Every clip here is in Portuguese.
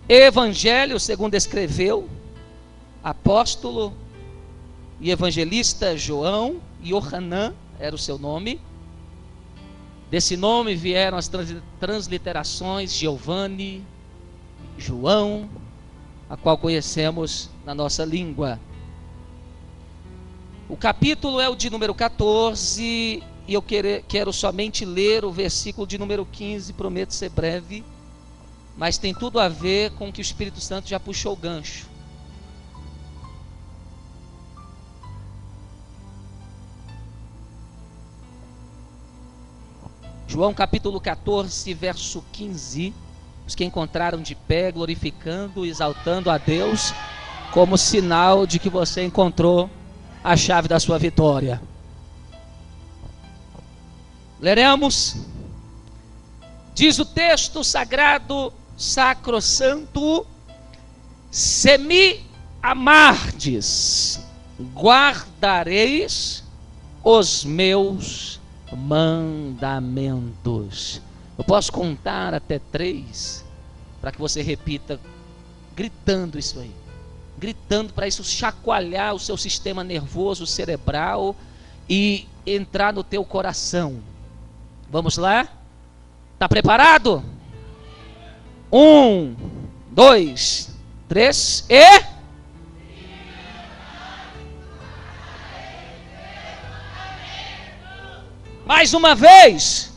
Evangelho, segundo escreveu apóstolo e evangelista João, Yohanan era o seu nome. Desse nome vieram as transliterações Giovanni, João, a qual conhecemos na nossa língua. O capítulo é o de número 14 e eu quero somente ler o versículo de número 15, prometo ser breve, mas tem tudo a ver com o que o Espírito Santo já puxou o gancho. João capítulo 14, verso 15. Os que encontraram de pé, glorificando, exaltando a Deus, como sinal de que você encontrou a chave da sua vitória. Leremos. Diz o texto sagrado, sacrossanto: se me amardes, guardareis os meus mandamentos. Eu posso contar até 3 para que você repita, gritando isso aí, gritando, para isso chacoalhar o seu sistema nervoso cerebral e entrar no teu coração. Vamos lá? Está preparado? 1, 2, 3 e... Mais uma vez.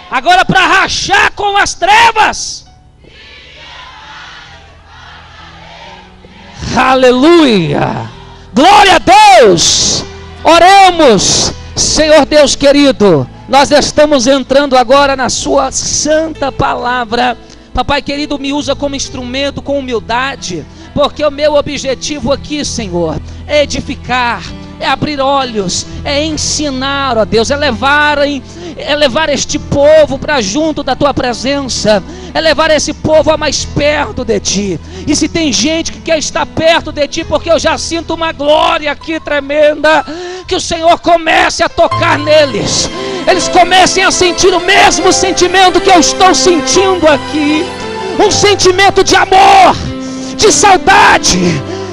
Agora para rachar com as trevas. Aleluia. Glória a Deus. Oremos. Senhor Deus querido, nós estamos entrando agora na sua santa palavra. Papai querido, me usa como instrumento com humildade, porque o meu objetivo aqui, Senhor, é edificar, é abrir olhos, é ensinar, ó Deus, é levar este povo para junto da Tua presença, é levar esse povo a mais perto de Ti. E se tem gente que quer estar perto de Ti, porque eu já sinto uma glória aqui tremenda, que o Senhor comece a tocar neles, eles comecem a sentir o mesmo sentimento que eu estou sentindo aqui, um sentimento de amor, de saudade,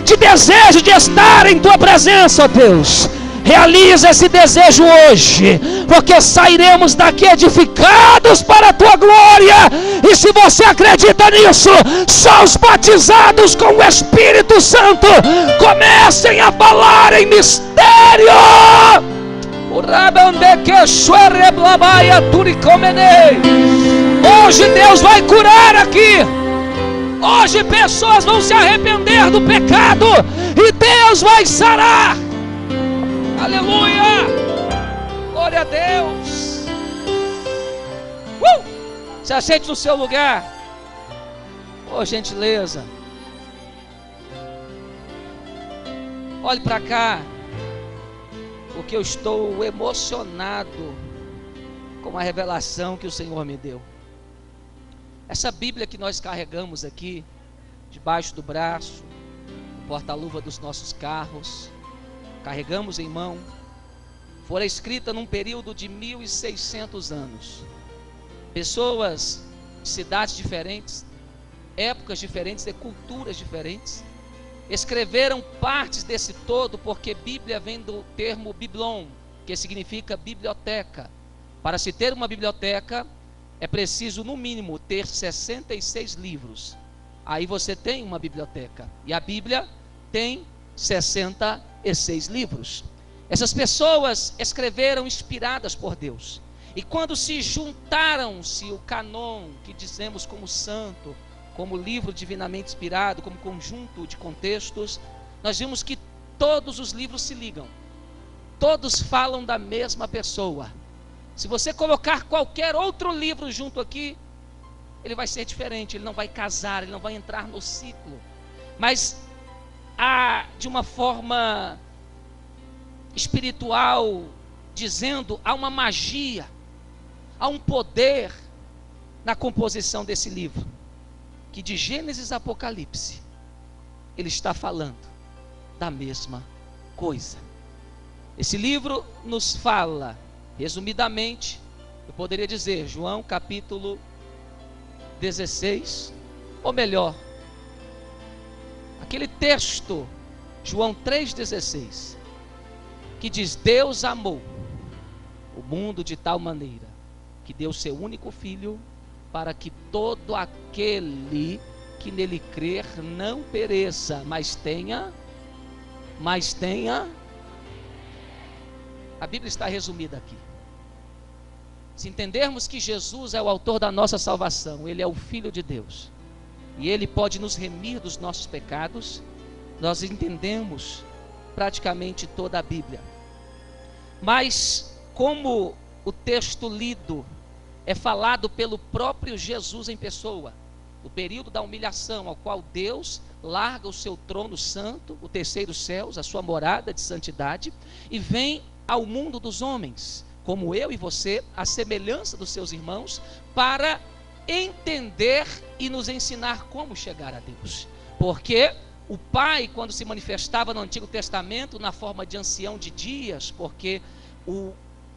de desejo de estar em Tua presença, ó Deus. Realiza esse desejo hoje, porque sairemos daqui edificados para a Tua glória. E se você acredita nisso, só os batizados com o Espírito Santo comecem a falar em mistério. Hoje Deus vai curar aqui. Hoje pessoas vão se arrepender do pecado e Deus vai sarar. Aleluia! Glória a Deus! Se assente no seu lugar. Por gentileza. Olhe para cá, porque eu estou emocionado com a revelação que o Senhor me deu. Essa Bíblia que nós carregamos aqui, debaixo do braço, no porta-luva dos nossos carros, carregamos em mão, fora escrita num período de 1600 anos. Pessoas de cidades diferentes, épocas diferentes e culturas diferentes, escreveram partes desse todo, porque Bíblia vem do termo biblon, que significa biblioteca. Para se ter uma biblioteca, é preciso no mínimo ter 66 livros. Aí você tem uma biblioteca. E a Bíblia tem 66 livros. Essas pessoas escreveram inspiradas por Deus. E quando se juntaram-se o canon, que dizemos como santo, como livro divinamente inspirado, como conjunto de contextos, nós vimos que todos os livros se ligam. Todos falam da mesma pessoa. Se você colocar qualquer outro livro junto aqui, ele vai ser diferente, ele não vai casar, ele não vai entrar no ciclo. Mas de uma forma espiritual, dizendo, há uma magia, há um poder na composição desse livro, que de Gênesis a Apocalipse, ele está falando da mesma coisa. Esse livro nos fala, resumidamente, Eu poderia dizer João capítulo 16, ou melhor, aquele texto, João 3,16, que diz: Deus amou o mundo de tal maneira que deu seu único filho, para que todo aquele que nele crer não pereça, mas tenha. A Bíblia está resumida aqui. Se entendermos que Jesus é o autor da nossa salvação, Ele é o Filho de Deus, e Ele pode nos remir dos nossos pecados, nós entendemos praticamente toda a Bíblia. Mas como o texto lido é falado pelo próprio Jesus em pessoa, o período da humilhação ao qual Deus larga o seu trono santo, o terceiro céus, a sua morada de santidade, e vem ao mundo dos homens, como eu e você, à semelhança dos seus irmãos, para entender e nos ensinar como chegar a Deus. Porque o Pai, quando se manifestava no Antigo Testamento, na forma de ancião de dias, porque o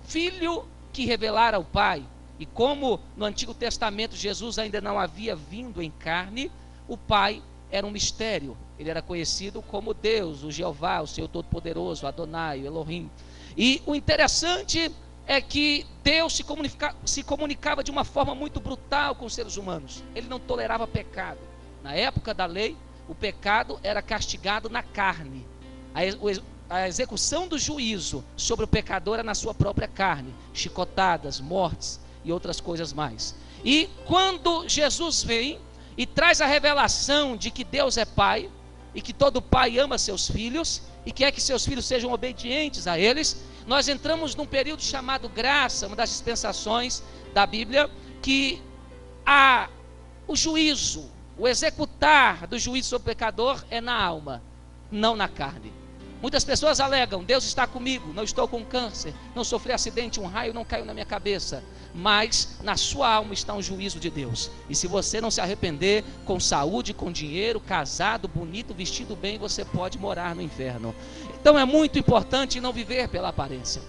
Filho que revelara o Pai, e como no Antigo Testamento Jesus ainda não havia vindo em carne, o Pai era um mistério. Ele era conhecido como Deus, o Jeová, o Senhor Todo-Poderoso, o Adonai, o Elohim. E o interessante é que Deus se comunicava de uma forma muito brutal com os seres humanos. Ele não tolerava pecado. Na época da lei, o pecado era castigado na carne. A execução do juízo sobre o pecador era na sua própria carne, chicotadas, mortes e outras coisas mais. E quando Jesus vem e traz a revelação de que Deus é Pai, e que todo pai ama seus filhos, e quer que seus filhos sejam obedientes a eles, nós entramos num período chamado graça, uma das dispensações da Bíblia, que o juízo, o executar do juízo sobre o pecador é na alma, não na carne. Muitas pessoas alegam: Deus está comigo, não estou com câncer, não sofri acidente, um raio não caiu na minha cabeça. Mas na sua alma está um juízo de Deus. E se você não se arrepender, com saúde, com dinheiro, casado, bonito, vestido bem, você pode morar no inferno. Então é muito importante não viver pela aparência.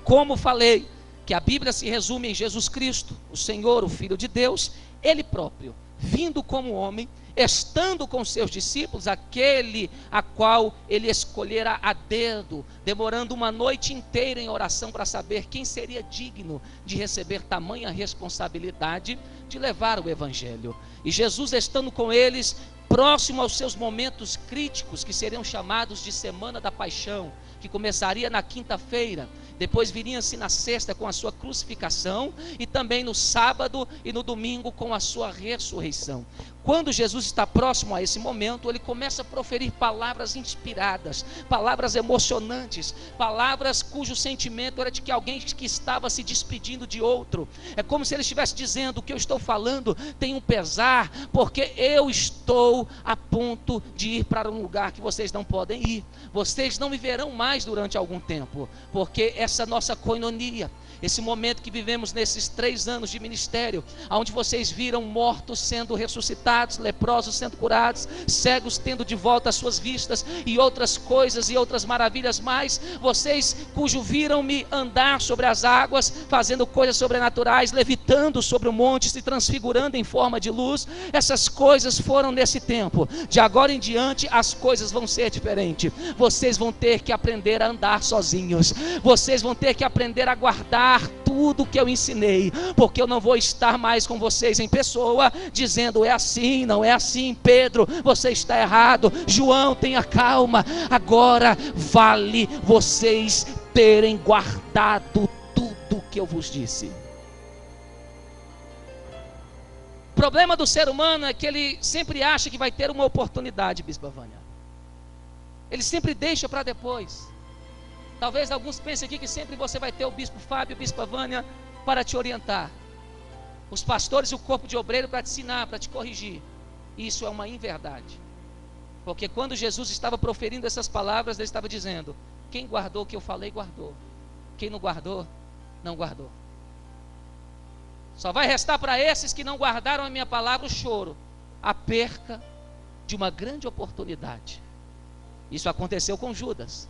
Como falei, que a Bíblia se resume em Jesus Cristo, o Senhor, o Filho de Deus, Ele próprio, vindo como homem, estando com seus discípulos, aquele a qual ele escolhera a dedo, demorando uma noite inteira em oração para saber quem seria digno de receber tamanha responsabilidade de levar o Evangelho. E Jesus, estando com eles, próximo aos seus momentos críticos, que seriam chamados de Semana da Paixão, que começaria na quinta-feira, depois viria-se na sexta com a sua crucificação, e também no sábado e no domingo com a sua ressurreição. Quando Jesus está próximo a esse momento, ele começa a proferir palavras inspiradas, palavras emocionantes, palavras cujo sentimento era de que alguém que estava se despedindo de outro. É como se ele estivesse dizendo: o que eu estou falando tem um pesar, porque eu estou a ponto de ir para um lugar que vocês não podem ir. Vocês não me verão mais durante algum tempo, porque essa nossa koinonia, esse momento que vivemos nesses 3 anos de ministério, onde vocês viram mortos sendo ressuscitados, leprosos sendo curados, cegos tendo de volta as suas vistas, e outras coisas e outras maravilhas mais, vocês cujo viram-me andar sobre as águas, fazendo coisas sobrenaturais, levitando sobre o monte, se transfigurando em forma de luz, essas coisas foram nesse tempo. De agora em diante as coisas vão ser diferentes. Vocês vão ter que aprender a andar sozinhos, vocês vão ter que aprender a guardar tudo que eu ensinei, porque eu não vou estar mais com vocês em pessoa, dizendo: é assim, não é assim, Pedro, você está errado, João, tenha calma. Agora vale vocês terem guardado tudo que eu vos disse. O problema do ser humano é que ele sempre acha que vai ter uma oportunidade, Bispa Vânia. Ele sempre deixa para depois. Talvez alguns pensem aqui que sempre você vai ter o Bispo Fábio, Bispa Vânia para te orientar, os pastores e o corpo de obreiro para te ensinar, para te corrigir. Isso é uma inverdade, porque quando Jesus estava proferindo essas palavras, ele estava dizendo: quem guardou o que eu falei, guardou. Quem não guardou, não guardou. Só vai restar para esses que não guardaram a minha palavra o choro, a perca de uma grande oportunidade. Isso aconteceu com Judas.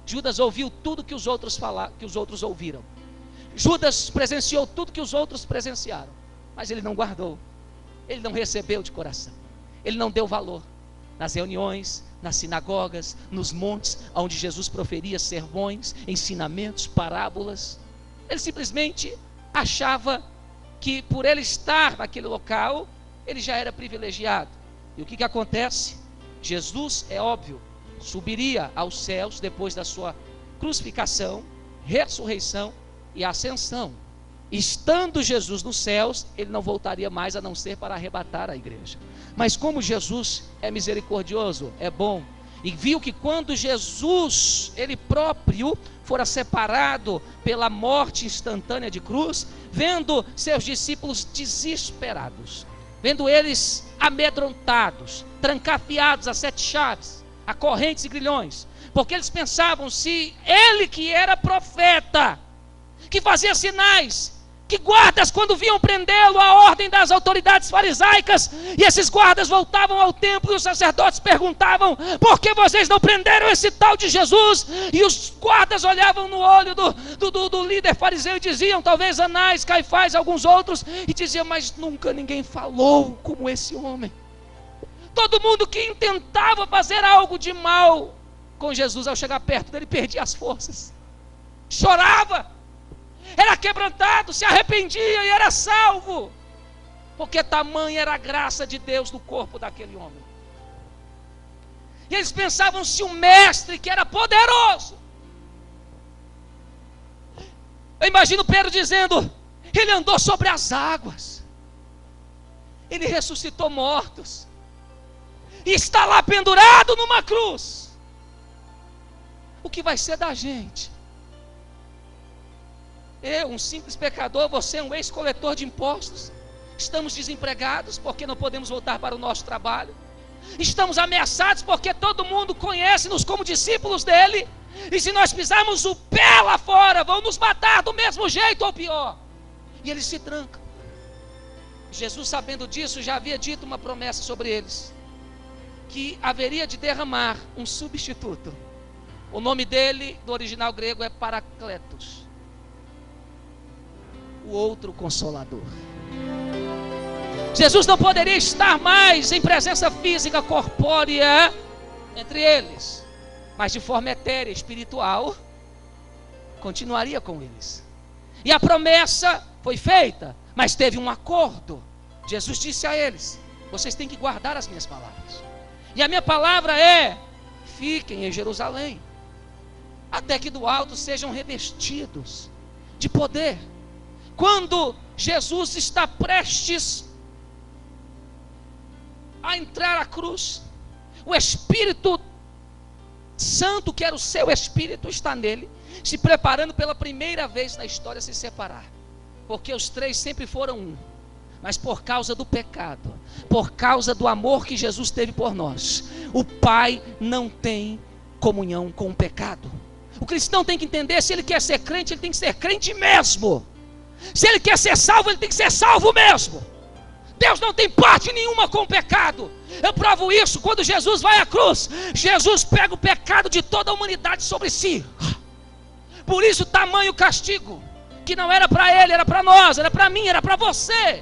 Judas ouviu tudo que os outros ouviram. Judas presenciou tudo que os outros presenciaram, mas ele não guardou, ele não recebeu de coração, ele não deu valor. Nas reuniões, nas sinagogas, nos montes, onde Jesus proferia sermões, ensinamentos, parábolas, ele simplesmente achava que por ele estar naquele local, ele já era privilegiado. E o que acontece? Jesus, é óbvio, subiria aos céus depois da sua crucificação, ressurreição e ascensão. Estando Jesus nos céus, ele não voltaria mais a não ser para arrebatar a igreja. Mas como Jesus é misericordioso, é bom, e viu que quando Jesus, ele próprio, fora separado pela morte instantânea de cruz, vendo seus discípulos desesperados, vendo eles amedrontados, trancafiados a 7 chaves, a correntes e grilhões, porque eles pensavam, se ele que era profeta, que fazia sinais, que guardas quando vinham prendê-lo, a ordem das autoridades farisaicas, e esses guardas voltavam ao templo e os sacerdotes perguntavam, por que vocês não prenderam esse tal de Jesus? E os guardas olhavam no olho do líder fariseu e diziam, talvez Anás, Caifás, alguns outros, e diziam, mas nunca ninguém falou como esse homem. Todo mundo que intentava fazer algo de mal com Jesus, ao chegar perto dele, perdia as forças, chorava, era quebrantado, se arrependia e era salvo, porque tamanha era a graça de Deus no corpo daquele homem. E eles pensavam, se o mestre que era poderoso, eu imagino Pedro dizendo, ele andou sobre as águas, ele ressuscitou mortos, e está lá pendurado numa cruz, o que vai ser da gente? Eu, um simples pecador, você um ex-coletor de impostos, estamos desempregados porque não podemos voltar para o nosso trabalho, estamos ameaçados porque todo mundo conhece-nos como discípulos dele, e se nós pisarmos o pé lá fora, vão nos matar do mesmo jeito ou pior, e eles se trancam. Jesus, sabendo disso, já havia dito uma promessa sobre eles, que haveria de derramar um substituto. O nome dele, do original grego, é Paracletos, o outro Consolador. Jesus não poderia estar mais em presença física, corpórea entre eles, mas de forma etérea, espiritual, continuaria com eles. E a promessa foi feita, mas teve um acordo. Jesus disse a eles, vocês têm que guardar as minhas palavras, e a minha palavra é, fiquem em Jerusalém, até que do alto sejam revestidos de poder. Quando Jesus está prestes a entrar à cruz, o Espírito Santo, que era o seu Espírito, está nele, se preparando pela primeira vez na história a se separar, porque os 3 sempre foram um, mas por causa do pecado, por causa do amor que Jesus teve por nós, o Pai não tem comunhão com o pecado. O cristão tem que entender, se ele quer ser crente, ele tem que ser crente mesmo. Se ele quer ser salvo, ele tem que ser salvo mesmo. Deus não tem parte nenhuma com o pecado. Eu provo isso quando Jesus vai à cruz. Jesus pega o pecado de toda a humanidade sobre si. Por isso tamanho castigo, que não era para ele, era para nós, era para mim, era para você.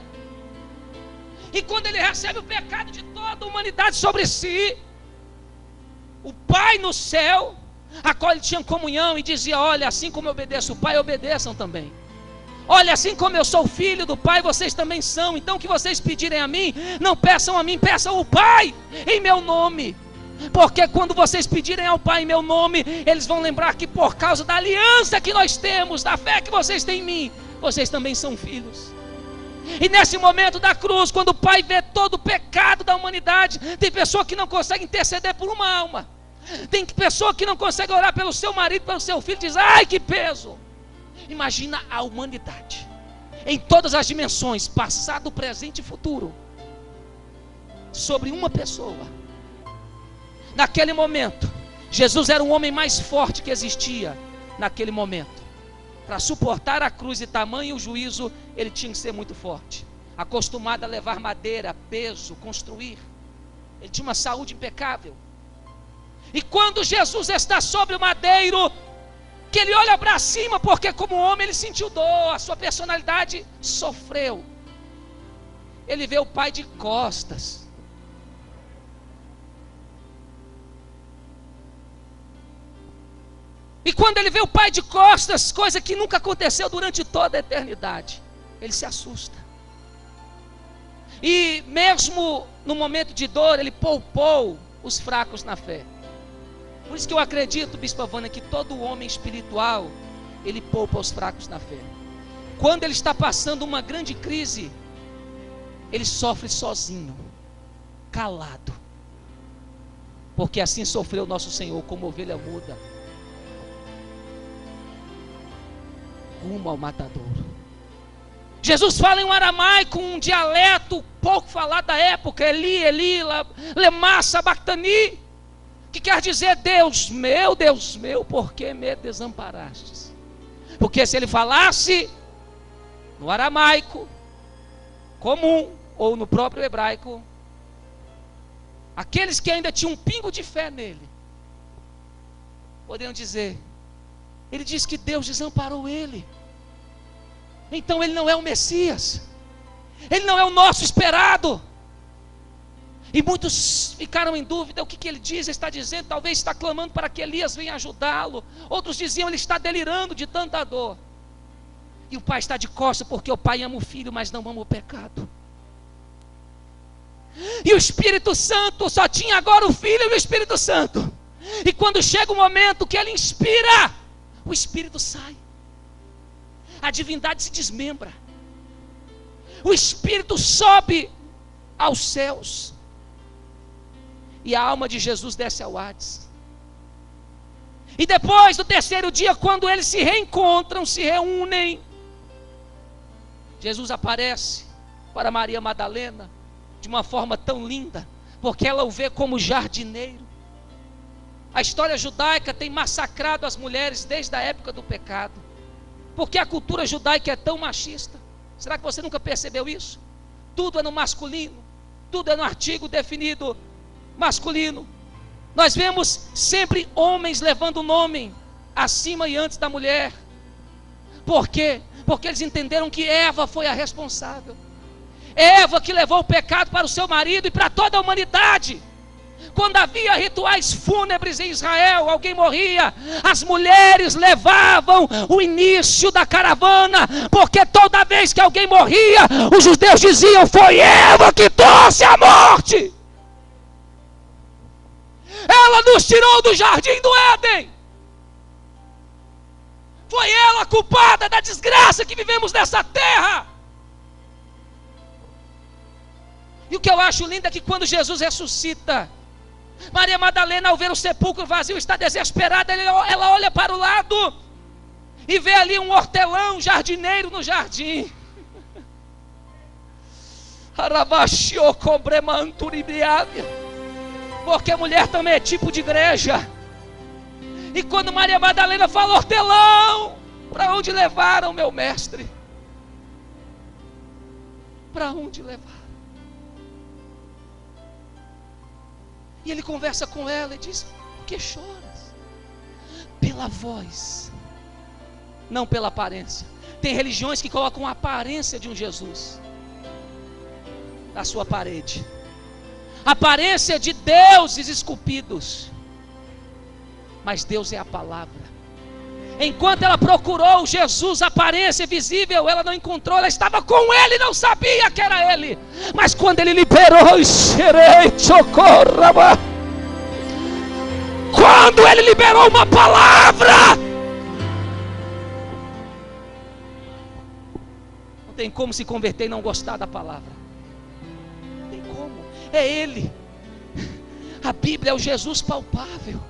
E quando ele recebe o pecado de toda a humanidade sobre si, o Pai no céu, a qual ele tinha comunhão, e dizia, olha, assim como eu obedeço o Pai, obedeçam também. Olha, assim como eu sou filho do Pai, vocês também são. Então o que vocês pedirem a mim, não peçam a mim, peçam ao Pai em meu nome. Porque quando vocês pedirem ao Pai em meu nome, eles vão lembrar que por causa da aliança que nós temos, da fé que vocês têm em mim, vocês também são filhos. E nesse momento da cruz, quando o Pai vê todo o pecado da humanidade, tem pessoa que não consegue interceder por uma alma, tem pessoa que não consegue orar pelo seu marido, pelo seu filho, diz, ai que peso. Imagina a humanidade em todas as dimensões, passado, presente e futuro, sobre uma pessoa. Naquele momento, Jesus era o homem mais forte que existia naquele momento. Para suportar a cruz e tamanho o juízo, ele tinha que ser muito forte, acostumado a levar madeira, peso, construir. Ele tinha uma saúde impecável. E quando Jesus está sobre o madeiro, que ele olha para cima, porque como homem ele sentiu dor, a sua personalidade sofreu. Ele vê o pai de costas. E quando ele vê o pai de costas, coisa que nunca aconteceu durante toda a eternidade, ele se assusta. E mesmo no momento de dor, ele poupou os fracos na fé. Por isso que eu acredito, Bispo Havana, que todo homem espiritual, ele poupa os fracos na fé. Quando ele está passando uma grande crise, ele sofre sozinho, calado. Porque assim sofreu nosso Senhor como ovelha muda, rumo ao matadouro. Jesus fala em um aramaico, um dialeto pouco falado da época, Eli, Eli, lema sabachthani, que quer dizer: Deus meu, por que me desamparastes? Porque se ele falasse no aramaico comum, ou no próprio hebraico, aqueles que ainda tinham um pingo de fé nele, poderiam dizer: ele diz que Deus desamparou ele, então ele não é o Messias, ele não é o nosso esperado. E muitos ficaram em dúvida: o que ele diz? Ele está dizendo, talvez está clamando para que Elias venha ajudá-lo. Outros diziam: ele está delirando de tanta dor. E o pai está de costas, porque o pai ama o filho, mas não ama o pecado. E o Espírito Santo só tinha agora o Filho e o Espírito Santo. E quando chega o momento que ele inspira, o Espírito sai, a divindade se desmembra, o Espírito sobe aos céus, e a alma de Jesus desce ao Hades. E depois do terceiro dia, quando eles se reencontram, se reúnem, Jesus aparece para Maria Madalena de uma forma tão linda, porque ela o vê como jardineiro. A história judaica tem massacrado as mulheres desde a época do pecado, porque a cultura judaica é tão machista. Será que você nunca percebeu isso? Tudo é no masculino, tudo é no artigo definido masculino. Nós vemos sempre homens levando o nome acima e antes da mulher. Por quê? Porque eles entenderam que Eva foi a responsável. Eva que levou o pecado para o seu marido e para toda a humanidade. Quando havia rituais fúnebres em Israel, alguém morria, as mulheres levavam o início da caravana, porque toda vez que alguém morria, os judeus diziam: foi Eva que trouxe a morte. Ela nos tirou do jardim do Éden. Foi ela a culpada da desgraça que vivemos nessa terra. E o que eu acho lindo é que quando Jesus ressuscita, Maria Madalena, ao ver o sepulcro vazio, está desesperada. Ela olha para o lado e vê ali um hortelão, um jardineiro no jardim. Porque mulher também é tipo de igreja. E quando Maria Madalena fala: hortelão, para onde levaram meu mestre? Para onde levaram? E ele conversa com ela e diz: por que choras? Pela voz, não pela aparência. Tem religiões que colocam a aparência de um Jesus na sua parede, aparência de deuses esculpidos, mas Deus é a palavra. Enquanto ela procurou Jesus, aparência visível, ela não encontrou. Ela estava com ele e não sabia que era ele. Mas quando ele liberou, quando ele liberou uma palavra, não tem como se converter e não gostar da palavra. Não tem como. É ele. A Bíblia é o Jesus palpável.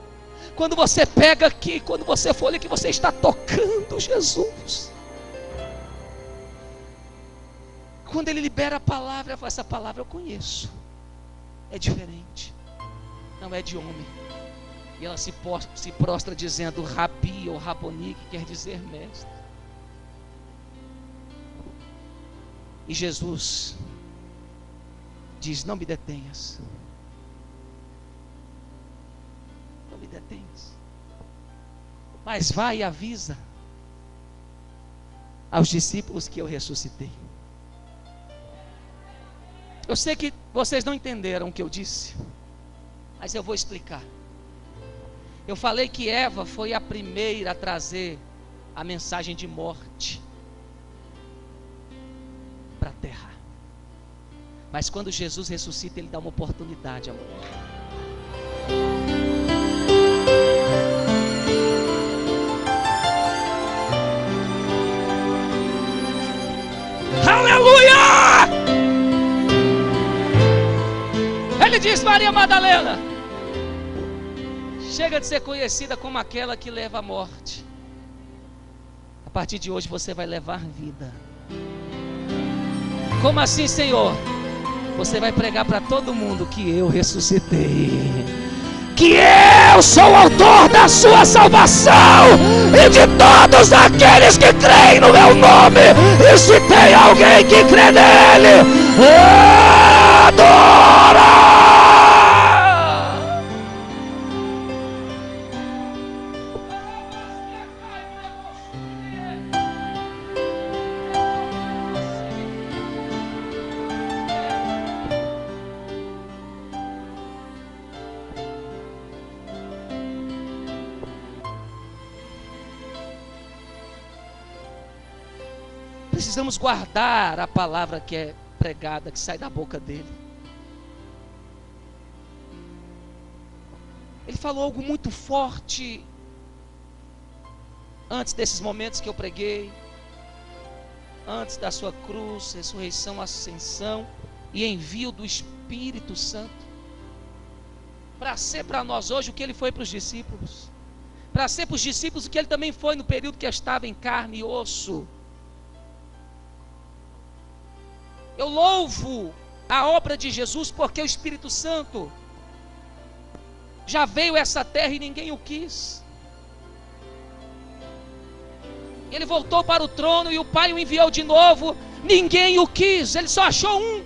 Quando você pega aqui, quando você for ler, que você está tocando Jesus. Quando ele libera a palavra, eu falo: essa palavra eu conheço, é diferente, não é de homem. E ela se prostra dizendo Rabi ou Raboni, que quer dizer mestre. E Jesus diz: não me detenhas, não me detenhas. Mas vai e avisa aos discípulos que eu ressuscitei. Eu sei que vocês não entenderam o que eu disse, mas eu vou explicar. Eu falei que Eva foi a primeira a trazer a mensagem de morte para a terra. Mas quando Jesus ressuscita, Ele dá uma oportunidade à mulher. Aleluia! Ele diz: Maria Madalena, chega de ser conhecida como aquela que leva a morte. A partir de hoje você vai levar vida. Como assim, Senhor? Você vai pregar para todo mundo que eu ressuscitei, que eu sou o autor da sua salvação e de todos aqueles que creem no meu nome. E se tem alguém que crê nele, adora! Precisamos guardar a palavra que é pregada, que sai da boca dele. Ele falou algo muito forte antes desses momentos que eu preguei, antes da sua cruz, ressurreição, ascensão e envio do Espírito Santo, para ser para nós hoje o que ele foi para os discípulos, para ser para os discípulos o que ele também foi no período que estava em carne e osso. Eu louvo a obra de Jesus porque o Espírito Santo já veio a essa terra e ninguém o quis. Ele voltou para o trono e o Pai o enviou de novo, ninguém o quis, ele só achou um.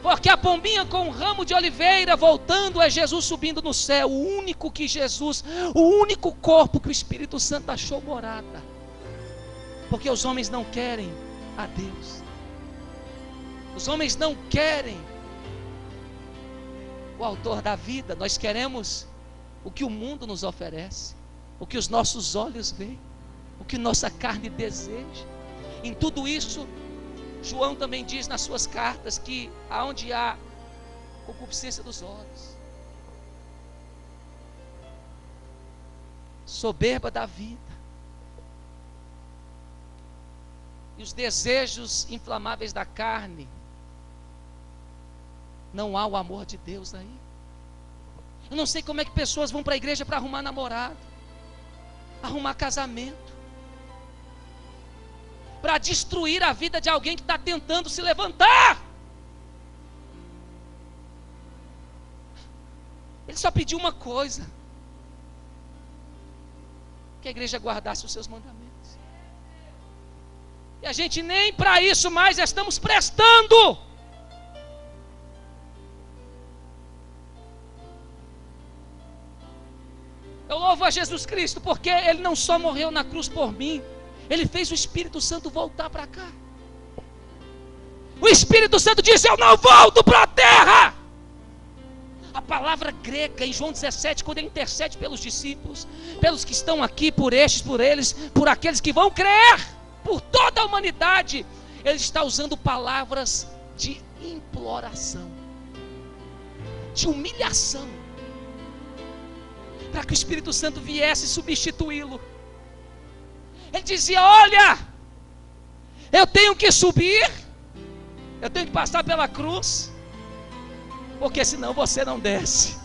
Porque a pombinha com um ramo de oliveira voltando é Jesus subindo no céu, o único que Jesus, o único corpo que o Espírito Santo achou morada. Porque os homens não querem a Deus. Os homens não querem o autor da vida. Nós queremos o que o mundo nos oferece, o que os nossos olhos veem, o que nossa carne deseja. Em tudo isso, João também diz nas suas cartas que aonde há concupiscência dos olhos, soberba da vida e os desejos inflamáveis da carne, não há o amor de Deus aí. Eu não sei como é que pessoas vão para a igreja para arrumar namorado, arrumar casamento, para destruir a vida de alguém que está tentando se levantar. Ele só pediu uma coisa: que a igreja guardasse os seus mandamentos. E a gente nem para isso mais estamos prestando. Eu louvo a Jesus Cristo porque Ele não só morreu na cruz por mim, Ele fez o Espírito Santo voltar para cá. O Espírito Santo diz: eu não volto para a terra. A palavra grega em João 17, quando Ele intercede pelos discípulos, pelos que estão aqui, por estes, por eles, por aqueles que vão crer, por toda a humanidade, Ele está usando palavras de imploração, de humilhação, para que o Espírito Santo viesse substituí-lo. Ele dizia: olha, eu tenho que subir, eu tenho que passar pela cruz, porque senão você não desce.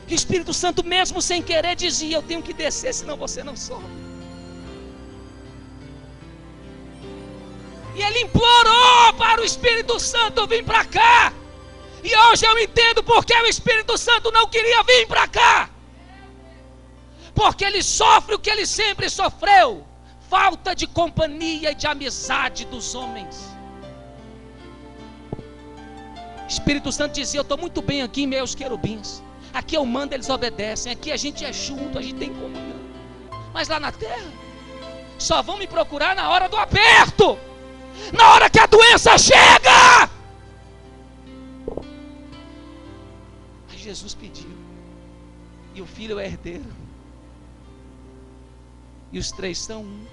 E o Espírito Santo, mesmo sem querer, dizia: eu tenho que descer, senão você não sobe. E ele implorou para o Espírito Santo vir para cá. E hoje eu entendo porque o Espírito Santo não queria vir para cá. Porque ele sofre o que ele sempre sofreu: falta de companhia e de amizade dos homens. O Espírito Santo dizia: eu estou muito bem aqui em meus querubins, Aqui eu mando, eles obedecem. Aqui a gente é junto, a gente tem comunhão. Mas lá na terra, só vão me procurar na hora do aperto, na hora que a doença chega. Aí Jesus pediu, e o filho é herdeiro, e os três são um.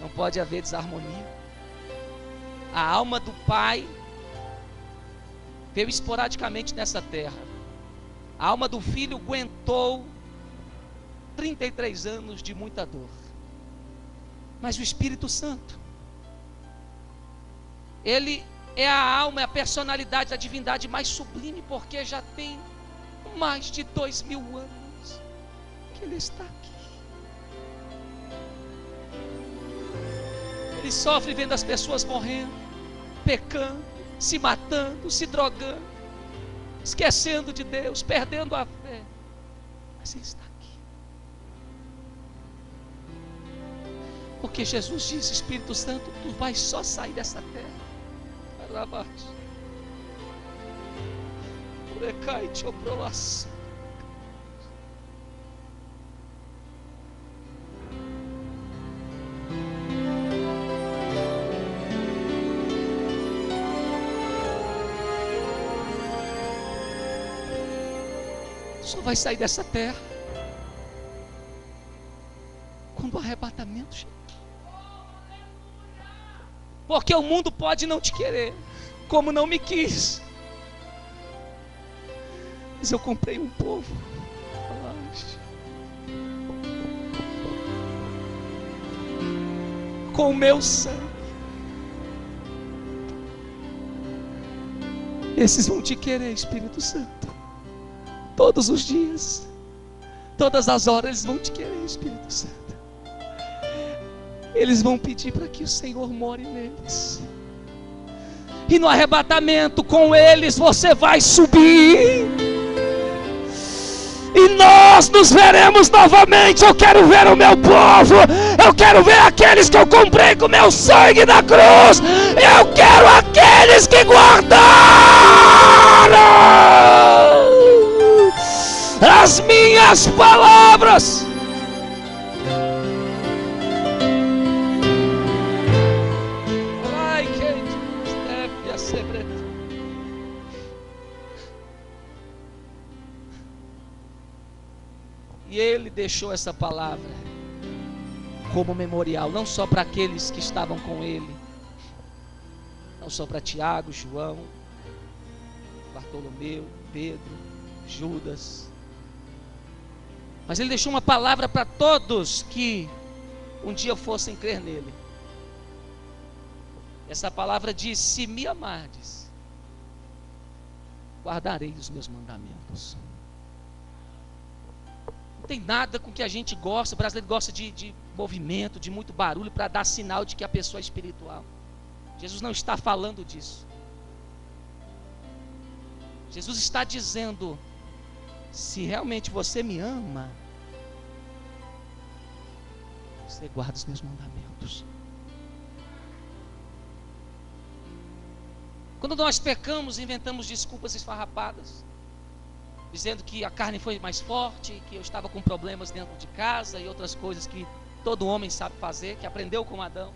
Não pode haver desarmonia. A alma do Pai veio esporadicamente nessa terra. A alma do Filho aguentou 33 anos de muita dor. Mas o Espírito Santo, ele é a alma, é a personalidade da divindade mais sublime, porque já tem mais de 2000 anos que ele está aqui. Ele sofre vendo as pessoas morrendo, pecando, se matando, se drogando, esquecendo de Deus, perdendo a fé. Mas ele está aqui. Porque Jesus disse: Espírito Santo, tu vais só sair dessa terra para baixo. Recai-te, ó prolaço. Só vai sair dessa terra quando o arrebatamento chegar. Porque o mundo pode não te querer, como não me quis, mas eu comprei um povo com o meu sangue. Esses vão te querer, Espírito Santo. Todos os dias, todas as horas, eles vão te querer, Espírito Santo. Eles vão pedir para que o Senhor more neles. E no arrebatamento com eles você vai subir. E nós nos veremos novamente. Eu quero ver o meu povo. Eu quero ver aqueles que eu comprei com meu sangue na cruz. Eu quero aqueles que guardaram as minhas palavras. Ai, que deve ser. E ele deixou essa palavra como memorial, não só para aqueles que estavam com ele, não só para Tiago, João, Bartolomeu, Pedro, Judas, mas ele deixou uma palavra para todos que um dia fossem crer nele. Essa palavra diz: se me amardes, guardarei os meus mandamentos. Não tem nada com que a gente gosta. O brasileiro gosta de movimento, de muito barulho, para dar sinal de que a pessoa é espiritual. Jesus não está falando disso. Jesus está dizendo: se realmente você me ama, você guarda os meus mandamentos. Quando nós pecamos, inventamos desculpas esfarrapadas, dizendo que a carne foi mais forte, que eu estava com problemas dentro de casa e outras coisas que todo homem sabe fazer, que aprendeu com Adão.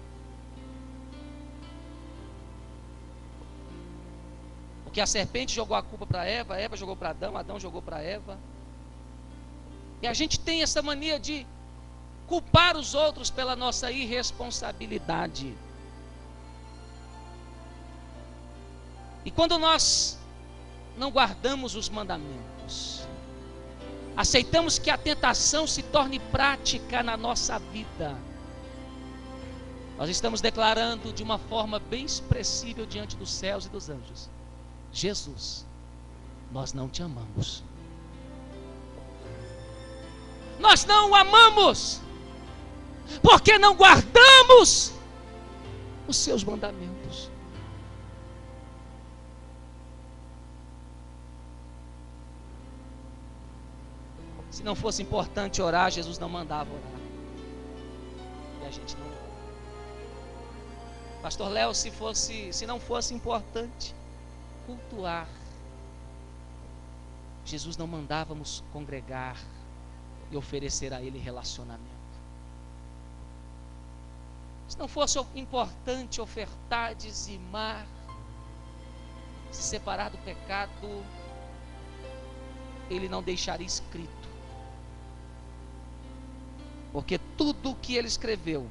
Porque a serpente jogou a culpa para Eva, Eva jogou para Adão, Adão jogou para Eva. E a gente tem essa mania de culpar os outros pela nossa irresponsabilidade. E quando nós não guardamos os mandamentos, aceitamos que a tentação se torne prática na nossa vida, nós estamos declarando de uma forma bem expressível diante dos céus e dos anjos: Jesus, nós não te amamos. Nós não o amamos, porque não guardamos os seus mandamentos. Se não fosse importante orar, Jesus não mandava orar. E a gente não. Pastor Léo, se não fosse importante cultuar, Jesus não mandávamos congregar e oferecer a Ele relacionamento. Se não fosse importante ofertar, dizimar, se separar do pecado, Ele não deixaria escrito. Porque tudo o que Ele escreveu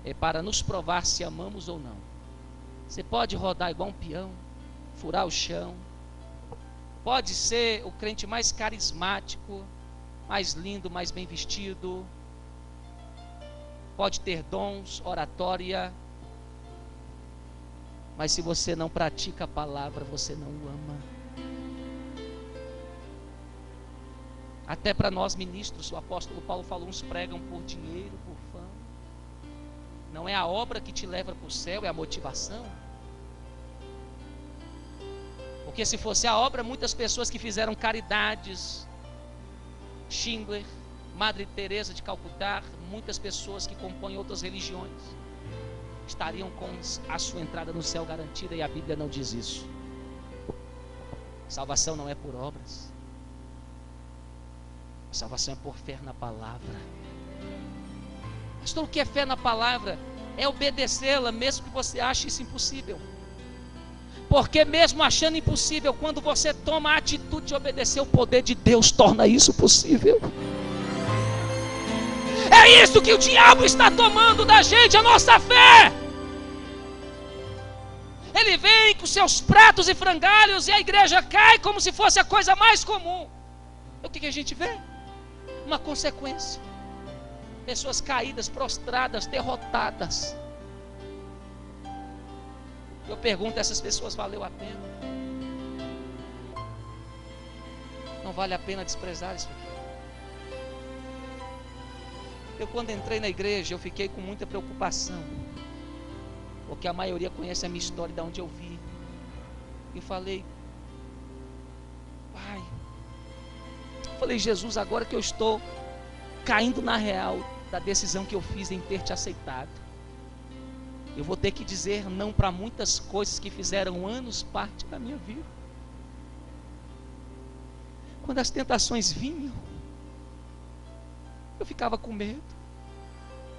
é para nos provar se amamos ou não. Você pode rodar igual um peão, furar o chão, pode ser o crente mais carismático, mais lindo, mais bem vestido, pode ter dons, oratória, mas se você não pratica a palavra, você não o ama. Até para nós ministros, o apóstolo Paulo falou, uns pregam por dinheiro, por fama. Não é a obra que te leva para o céu, é a motivação. Porque se fosse a obra, muitas pessoas que fizeram caridades, Schindler, Madre Teresa de Calcutá, muitas pessoas que compõem outras religiões, estariam com a sua entrada no céu garantida, e a Bíblia não diz isso. Salvação não é por obras. A salvação é por fé na palavra. Pastor, o que é fé na palavra? É obedecê-la, mesmo que você ache isso impossível. Porque mesmo achando impossível, quando você toma a atitude de obedecer, o poder de Deus torna isso possível. É isso que o diabo está tomando da gente, a nossa fé. Ele vem com seus pratos e frangalhos e a igreja cai como se fosse a coisa mais comum. O que a gente vê? Uma consequência. Pessoas caídas, prostradas, derrotadas. Eu pergunto a essas pessoas, valeu a pena? Não vale a pena desprezar isso aqui. Eu quando entrei na igreja, eu fiquei com muita preocupação, porque a maioria conhece a minha história, de onde eu vi. Eu falei, Pai, Jesus, agora que eu estou caindo na real da decisão que eu fiz em ter te aceitado, eu vou ter que dizer não para muitas coisas que fizeram anos parte da minha vida. Quando as tentações vinham, eu ficava com medo,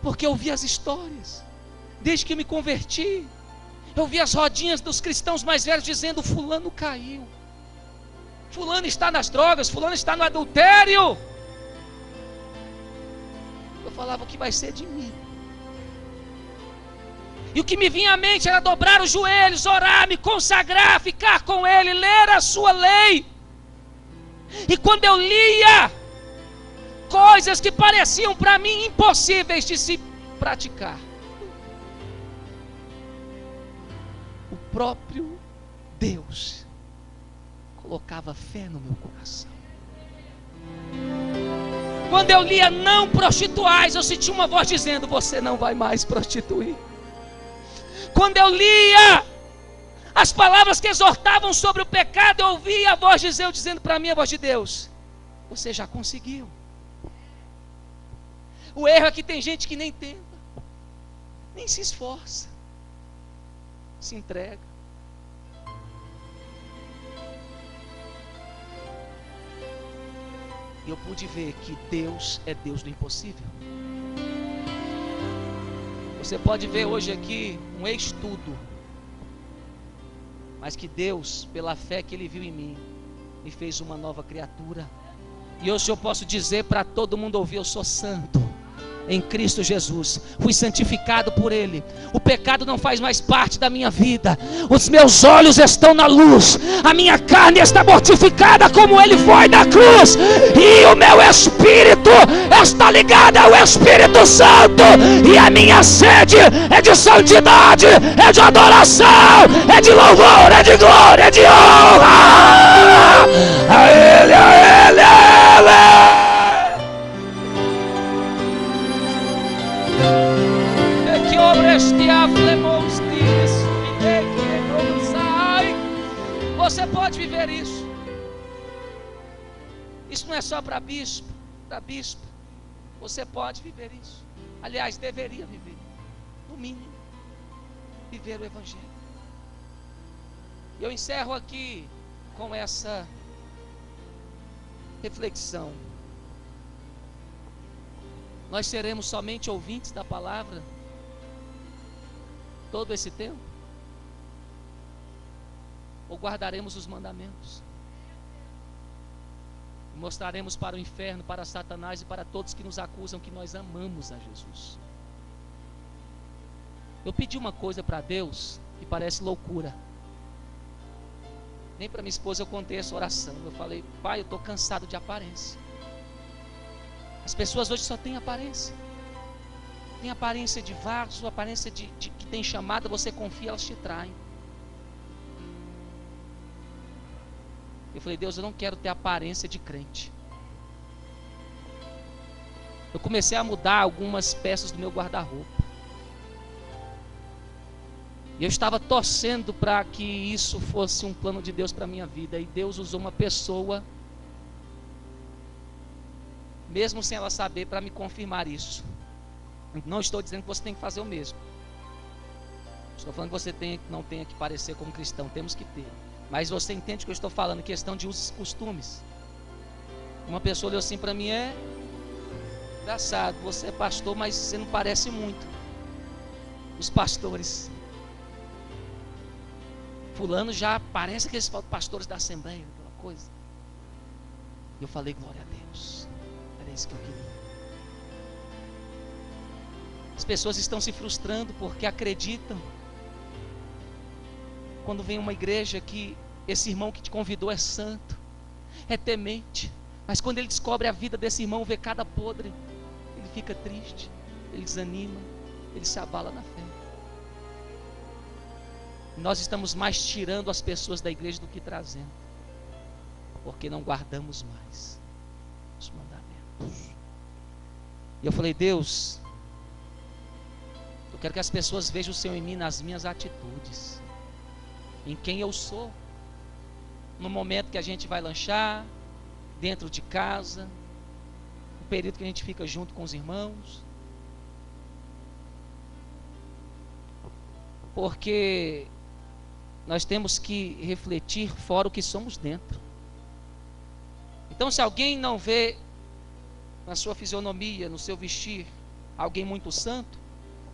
porque eu via as histórias. Desde que me converti, eu vi as rodinhas dos cristãos mais velhos dizendo, fulano caiu, fulano está nas drogas, fulano está no adultério. Eu falava, o que vai ser de mim? E o que me vinha à mente era dobrar os joelhos, orar, me consagrar, ficar com Ele, ler a sua lei. E quando eu lia coisas que pareciam para mim impossíveis de se praticar, o próprio Deus colocava fé no meu coração. Quando eu lia não prostituais, eu sentia uma voz dizendo, você não vai mais prostituir. Quando eu lia as palavras que exortavam sobre o pecado, eu ouvia a voz de Deus dizendo para mim, a voz de Deus, você já conseguiu. O erro é que tem gente que nem tenta, nem se esforça, se entrega. E eu pude ver que Deus é Deus do impossível. Você pode ver hoje aqui um ex-tudo, mas que Deus, pela fé que Ele viu em mim, me fez uma nova criatura. E hoje eu posso dizer para todo mundo ouvir, eu sou santo em Cristo Jesus, fui santificado por Ele, o pecado não faz mais parte da minha vida, os meus olhos estão na luz, a minha carne está mortificada como Ele foi na cruz, e o meu espírito está ligado ao Espírito Santo, e a minha sede é de santidade, é de adoração, é de louvor, é de glória, é de honra a Ele, a Ele, a Ele. Você pode viver isso. Isso não é só para bispo, você pode viver isso. Aliás, deveria viver, no mínimo, viver o Evangelho. Eu encerro aqui com essa reflexão. Nós seremos somente ouvintes da palavra todo esse tempo? Ou guardaremos os mandamentos? E mostraremos para o inferno, para Satanás e para todos que nos acusam que nós amamos a Jesus. Eu pedi uma coisa para Deus que parece loucura. Nem para minha esposa eu contei essa oração. Eu falei: Pai, eu estou cansado de aparência. As pessoas hoje só têm aparência. Tem aparência de vaso, aparência de que tem chamada, você confia, elas te traem. Eu falei: Deus, eu não quero ter aparência de crente. Eu comecei a mudar algumas peças do meu guarda-roupa. E eu estava torcendo para que isso fosse um plano de Deus para a minha vida. E Deus usou uma pessoa, mesmo sem ela saber, para me confirmar isso. Não estou dizendo que você tem que fazer o mesmo. Estou falando que você não tem que parecer como cristão. Temos que ter. Mas você entende o que eu estou falando, questão de usos e costumes. Uma pessoa olhou assim para mim: é engraçado, você é pastor, mas você não parece muito os pastores. Fulano já parece aqueles pastores da Assembleia, aquela coisa. E eu falei: glória a Deus, era isso que eu queria. As pessoas estão se frustrando porque acreditam, quando vem uma igreja, que esse irmão que te convidou é santo, é temente, mas quando ele descobre a vida desse irmão, vê cada podre, ele fica triste, ele desanima, ele se abala na fé. Nós estamos mais tirando as pessoas da igreja do que trazendo, porque não guardamos mais os mandamentos. E eu falei: Deus, eu quero que as pessoas vejam o Senhor em mim, nas minhas atitudes, em quem eu sou, no momento que a gente vai lanchar, dentro de casa, no período que a gente fica junto com os irmãos. Porque nós temos que refletir fora o que somos dentro. Então, se alguém não vê na sua fisionomia, no seu vestir, alguém muito santo,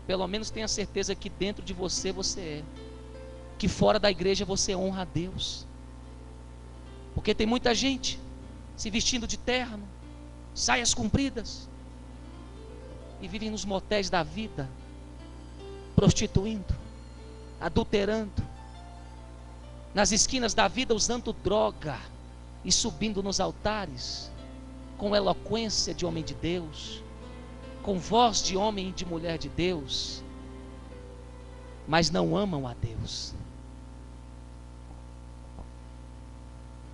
pelo menos tenha certeza que dentro de você, você é. Que fora da igreja você honra a Deus. Porque tem muita gente se vestindo de terno, saias compridas, e vivem nos motéis da vida, prostituindo, adulterando, nas esquinas da vida usando droga e subindo nos altares com eloquência de homem de Deus, com voz de homem e de mulher de Deus, mas não amam a Deus.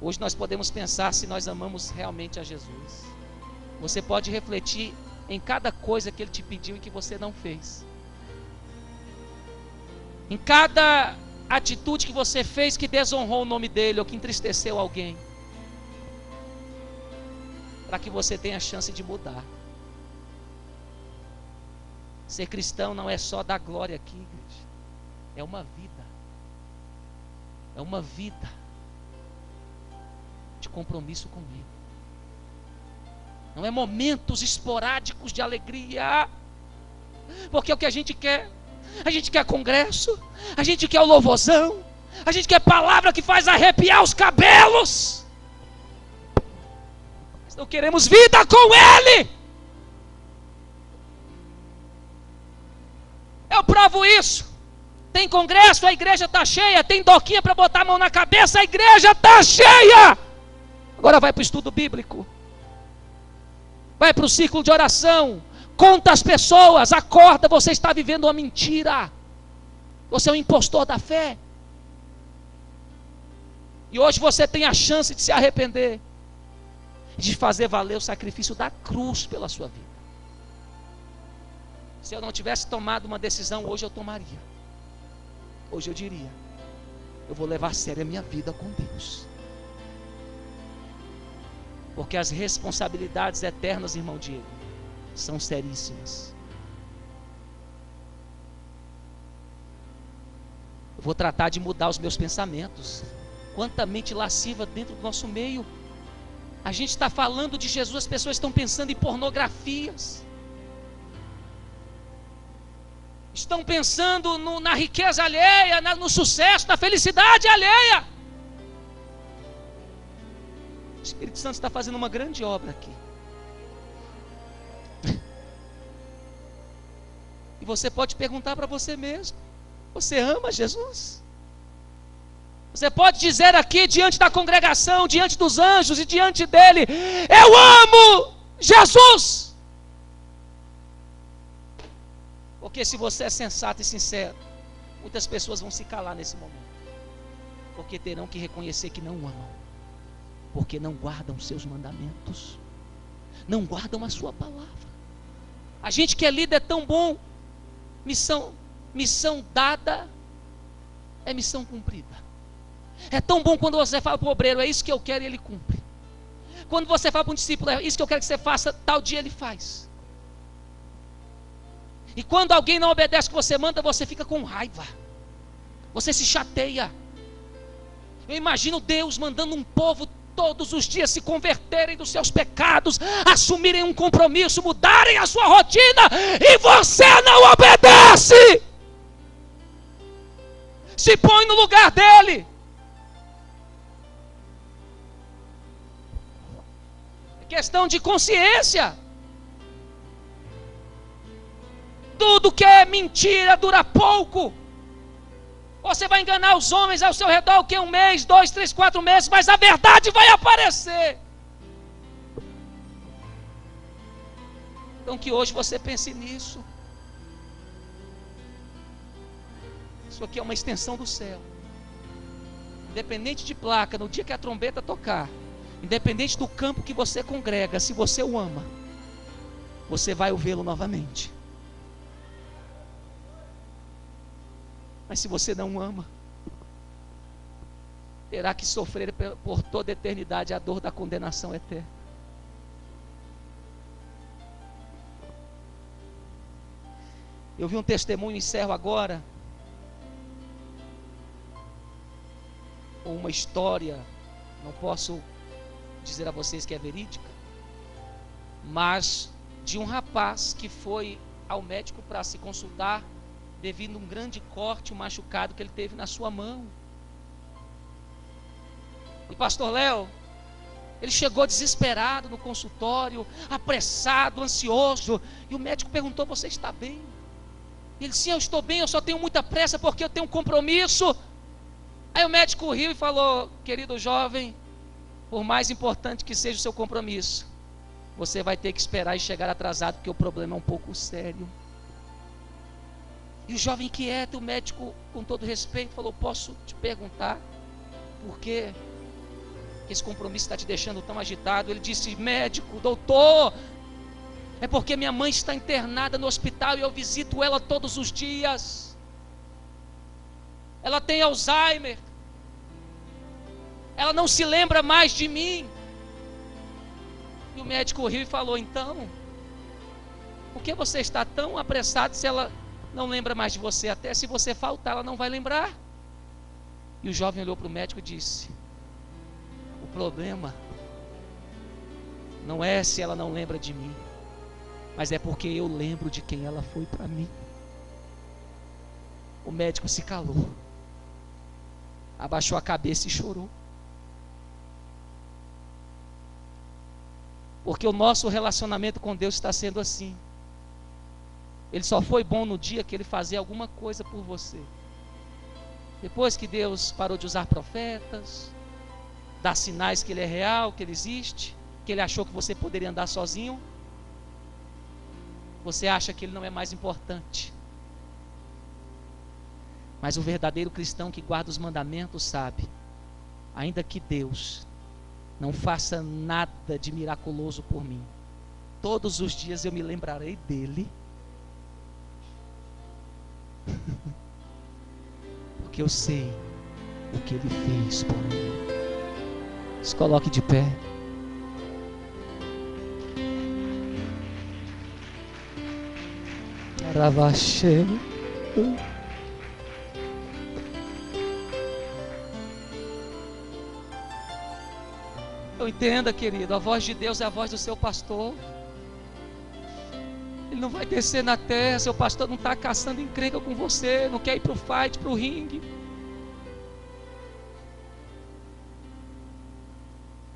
Hoje nós podemos pensar se nós amamos realmente a Jesus. Você pode refletir em cada coisa que Ele te pediu e que você não fez, em cada atitude que você fez que desonrou o nome dEle ou que entristeceu alguém, para que você tenha a chance de mudar. Ser cristão não é só dar glória aqui, igreja. É uma vida. É uma vida de compromisso comigo. Não é momentos esporádicos de alegria, porque é o que a gente quer congresso, a gente quer o louvorzão, a gente quer palavra que faz arrepiar os cabelos, mas não queremos vida com Ele. Eu provo isso. Tem congresso, a igreja está cheia. Tem doquinha para botar a mão na cabeça, a igreja está cheia. Agora vai para o estudo bíblico, vai para o círculo de oração, conta as pessoas, acorda, você está vivendo uma mentira, você é um impostor da fé, e hoje você tem a chance de se arrepender, de fazer valer o sacrifício da cruz pela sua vida. Se eu não tivesse tomado uma decisão, hoje eu tomaria. Hoje eu diria: eu vou levar a sério a minha vida com Deus, porque as responsabilidades eternas, irmão Diego, são seríssimas. Eu vou tratar de mudar os meus pensamentos. Quanta mente lasciva dentro do nosso meio. A gente está falando de Jesus, as pessoas estão pensando em pornografias, estão pensando na riqueza alheia, no sucesso, na felicidade alheia. O Espírito Santo está fazendo uma grande obra aqui. E você pode perguntar para você mesmo: você ama Jesus? Você pode dizer aqui diante da congregação, diante dos anjos e diante dele: eu amo Jesus. Porque se você é sensato e sincero, muitas pessoas vão se calar nesse momento, porque terão que reconhecer que não amam, porque não guardam seus mandamentos, não guardam a sua palavra. A gente que é líder é tão bom. Missão dada é missão cumprida. É tão bom quando você fala para o obreiro: é isso que eu quero, e ele cumpre. Quando você fala para um discípulo: é isso que eu quero que você faça, tal dia ele faz. E quando alguém não obedece o que você manda, você fica com raiva, você se chateia. Eu imagino Deus mandando um povo todos os dias se converterem dos seus pecados, assumirem um compromisso, mudarem a sua rotina, e você não obedece. Se põe no lugar dele. É questão de consciência. Tudo que é mentira dura pouco. Você vai enganar os homens ao seu redor o que? 1 mês, 2, 3, 4 meses, mas a verdade vai aparecer. Então que hoje você pense nisso. Isso aqui é uma extensão do céu. Independente de placa, no dia que a trombeta tocar, independente do campo que você congrega, se você o ama, você vai o vê-lo novamente. Mas se você não ama, terá que sofrer por toda a eternidade a dor da condenação eterna. Eu vi um testemunho, encerro agora, ou uma história, não posso dizer a vocês que é verídica, mas de um rapaz que foi ao médico para se consultar devido a um grande corte, um machucado que ele teve na sua mão. E pastor Léo, ele chegou desesperado no consultório, apressado, ansioso, e o médico perguntou: você está bem? Ele disse: sim, eu estou bem, eu só tenho muita pressa porque eu tenho um compromisso. Aí o médico riu e falou: querido jovem, por mais importante que seja o seu compromisso, você vai ter que esperar e chegar atrasado, porque o problema é um pouco sério. E o jovem quieto, o médico, com todo respeito, falou: posso te perguntar por que esse compromisso está te deixando tão agitado? Ele disse: médico, doutor, é porque minha mãe está internada no hospital e eu visito ela todos os dias. Ela tem Alzheimer, ela não se lembra mais de mim. E o médico riu e falou: então, por que você está tão apressado se ela não lembra mais de você? Até se você faltar, ela não vai lembrar. E o jovem olhou para o médico e disse: o problema não é se ela não lembra de mim, mas é porque eu lembro de quem ela foi para mim. O médico se calou, abaixou a cabeça e chorou. Porque o nosso relacionamento com Deus está sendo assim. Ele só foi bom no dia que ele fazia alguma coisa por você. Depois que Deus parou de usar profetas, dar sinais que ele é real, que ele existe, que ele achou que você poderia andar sozinho, você acha que ele não é mais importante. Mas o verdadeiro cristão que guarda os mandamentos sabe: ainda que Deus não faça nada de miraculoso por mim, todos os dias eu me lembrarei dele, porque eu sei o que ele fez por mim. Se coloque de pé. Aravache. Então entenda, querido, a voz de Deus é a voz do seu pastor. Ele não vai descer na terra, seu pastor não está caçando encrenca com você, não quer ir para o fight, para o ringue.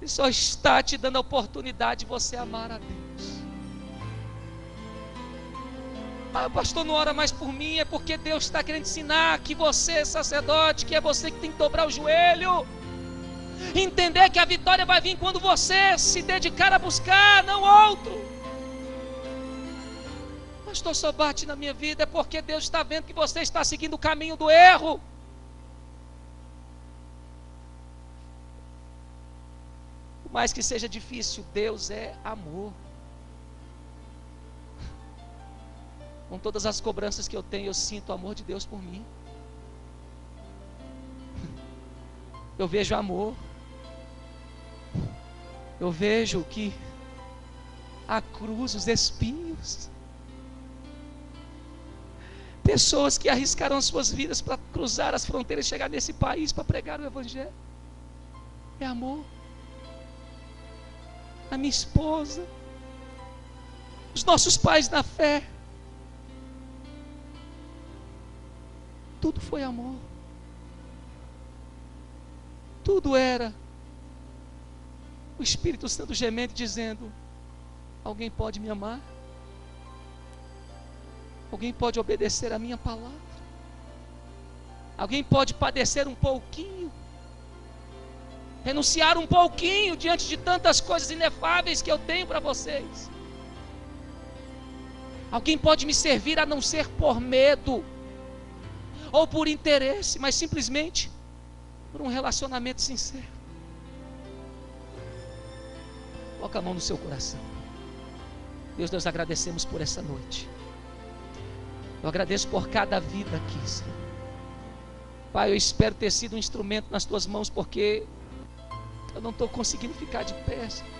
Ele só está te dando a oportunidade de você amar a Deus. Ah, o pastor não ora mais por mim, é porque Deus está querendo ensinar que você, sacerdote, que é você que tem que dobrar o joelho, entender que a vitória vai vir quando você se dedicar a buscar, não outro. Pastor, só bate na minha vida, é porque Deus está vendo que você está seguindo o caminho do erro. Por mais que seja difícil, Deus é amor. Com todas as cobranças que eu tenho, eu sinto o amor de Deus por mim. Eu vejo amor. Eu vejo que a cruz, os espinhos, pessoas que arriscaram as suas vidas para cruzar as fronteiras e chegar nesse país para pregar o Evangelho. É amor. A minha esposa, os nossos pais na fé, tudo foi amor. Tudo era o Espírito Santo gemendo, dizendo: alguém pode me amar? Alguém pode obedecer a minha palavra? Alguém pode padecer um pouquinho? Renunciar um pouquinho diante de tantas coisas inefáveis que eu tenho para vocês? Alguém pode me servir a não ser por medo ou por interesse, mas simplesmente por um relacionamento sincero? Coloca a mão no seu coração. Deus, nós agradecemos por essa noite. Eu agradeço por cada vida aqui, Senhor. Pai, eu espero ter sido um instrumento nas tuas mãos, porque eu não estou conseguindo ficar de pé, Senhor,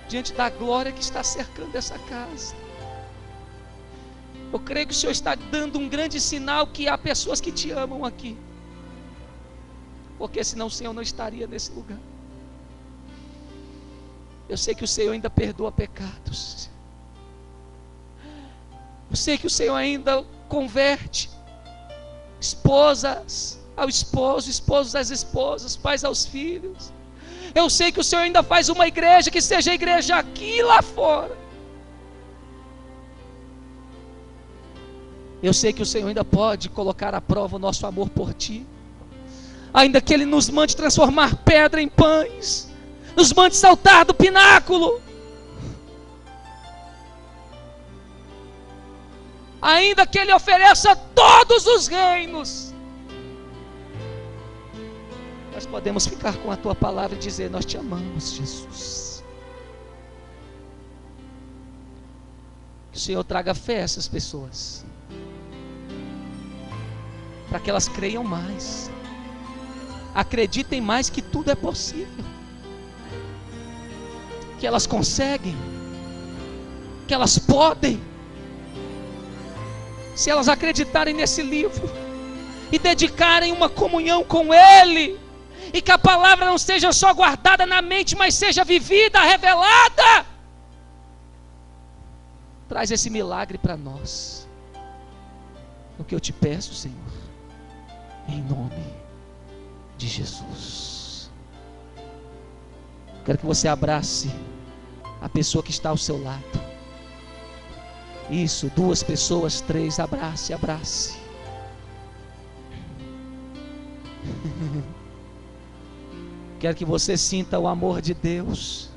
diante da glória que está cercando essa casa. Eu creio que o Senhor está dando um grande sinal que há pessoas que te amam aqui, porque senão o Senhor não estaria nesse lugar. Eu sei que o Senhor ainda perdoa pecados. Eu sei que o Senhor ainda converte esposas ao esposo, esposos às esposas, pais aos filhos. Eu sei que o Senhor ainda faz uma igreja que seja a igreja aqui e lá fora. Eu sei que o Senhor ainda pode colocar à prova o nosso amor por Ti, ainda que Ele nos mande transformar pedra em pães, nos mande saltar do pináculo, ainda que Ele ofereça todos os reinos, nós podemos ficar com a Tua palavra e dizer: nós Te amamos, Jesus. Que o Senhor traga fé a essas pessoas, para que elas creiam mais, acreditem mais que tudo é possível, que elas conseguem, que elas podem, se elas acreditarem nesse livro e dedicarem uma comunhão com Ele, e que a palavra não seja só guardada na mente, mas seja vivida, revelada. Traz esse milagre para nós, o que eu te peço, Senhor, em nome de Jesus. Quero que você abrace a pessoa que está ao seu lado. Isso, 2 pessoas, 3, abrace, abrace. Quero que você sinta o amor de Deus